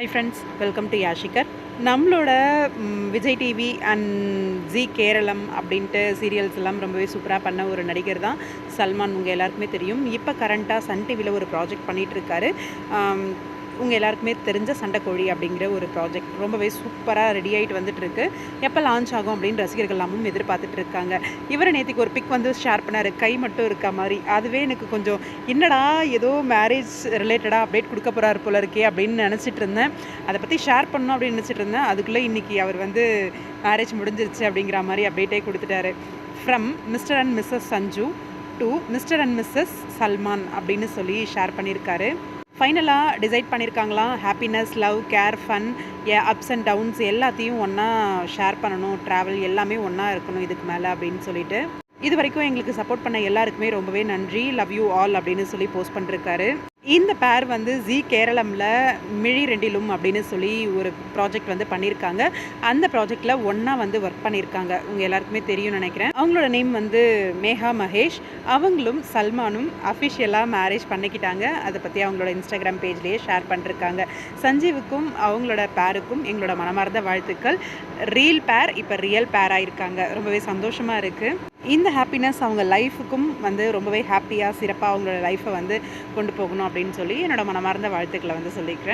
High friends, welcome to யாஷிகர். நம்மளோட Vijay TV and Zee Keralam அப்படின்ட்டு சீரியல்ஸ் எல்லாம் ரொம்பவே சூப்பராக பண்ண ஒரு நடிகர் தான் சல்மான். உங்கள் எல்லாருக்குமே தெரியும். இப்போ கரண்ட்டாக சன் டிவியில் ஒரு ப்ராஜெக்ட் பண்ணிகிட்ருக்காரு. உங்கள் எல்லாருக்குமே தெரிஞ்ச சண்டைக்கோழி அப்படிங்கிற ஒரு ப்ராஜெக்ட் ரொம்பவே சூப்பராக ரெடி ஆகிட்டு வந்துட்டுருக்கு. எப்போ லான்ச் ஆகும் அப்படின்னு ரசிகர்கள் எல்லாமும் எதிர்பார்த்துட்டு இருக்காங்க. இவரை நேற்றுக்கு ஒரு பிக் வந்து ஷேர் பண்ணார், கை மட்டும் இருக்க மாதிரி. அதுவே எனக்கு கொஞ்சம் என்னடா ஏதோ மேரேஜ் ரிலேட்டடாக அப்டேட் கொடுக்க போகிறாரு போல இருக்கே அப்படின்னு நினச்சிட்டு இருந்தேன். அதை பற்றி ஷேர் பண்ணணும் அப்படின்னு நினச்சிட்டு இருந்தேன். அதுக்குள்ளே இன்றைக்கி அவர் வந்து மேரேஜ் முடிஞ்சிருச்சு அப்படிங்கிற மாதிரி அப்டேட்டே கொடுத்துட்டாரு. From mister and missus Sanju to mister and missus Salman அப்படின்னு சொல்லி ஷேர் பண்ணியிருக்காரு. ஃபைனலாக டிசைட் பண்ணியிருக்காங்களாம், happiness, love, care, fun, ups and downs எல்லாத்தையும் ஒன்றா ஷேர் பண்ணணும், ட்ராவல் எல்லாமே ஒன்றா இருக்கணும் இதுக்கு மேலே அப்படின்னு சொல்லிட்டு. இது வரைக்கும் எங்களுக்கு சப்போர்ட் பண்ண எல்லாருக்குமே ரொம்பவே நன்றி, லவ் யூ ஆல் அப்படின்னு சொல்லி போஸ்ட் பண்ணிருக்காரு. இந்த பேர் வந்து ஜி கேரளமில் மிழி ரெண்டிலும் அப்படின்னு சொல்லி ஒரு ப்ராஜெக்ட் வந்து பண்ணியிருக்காங்க. அந்த ப்ராஜெக்டில் ஒன்றா வந்து ஒர்க் பண்ணியிருக்காங்க. உங்கள் எல்லாருக்குமே தெரியும்னு நினைக்கிறேன். அவங்களோட நேம் வந்து மேகா மகேஷ். அவங்களும் சல்மானும் அஃபிஷியலாக மேரேஜ் பண்ணிக்கிட்டாங்க. அதை பற்றி அவங்களோட இன்ஸ்டாகிராம் பேஜ்லேயே ஷேர் பண்ணிருக்காங்க. சஞ்சீவுக்கும் அவங்களோட பேருக்கும் எங்களோட மனமார்ந்த வாழ்த்துக்கள். ரீல் பேர் இப்போ ரியல் பேராக இருக்காங்க. ரொம்பவே சந்தோஷமாக இருக்குது. இந்த ஹாப்பினஸ் அவங்க லைஃபுக்கும் வந்து ரொம்பவே ஹாப்பியாக சிறப்பாக அவங்களோட லைஃப்பை வந்து கொண்டு போகணும் அப்படின்னு சொல்லி என்னோட மனமார்ந்த வாழ்த்துக்களை வந்து சொல்லிக்கிறேன்.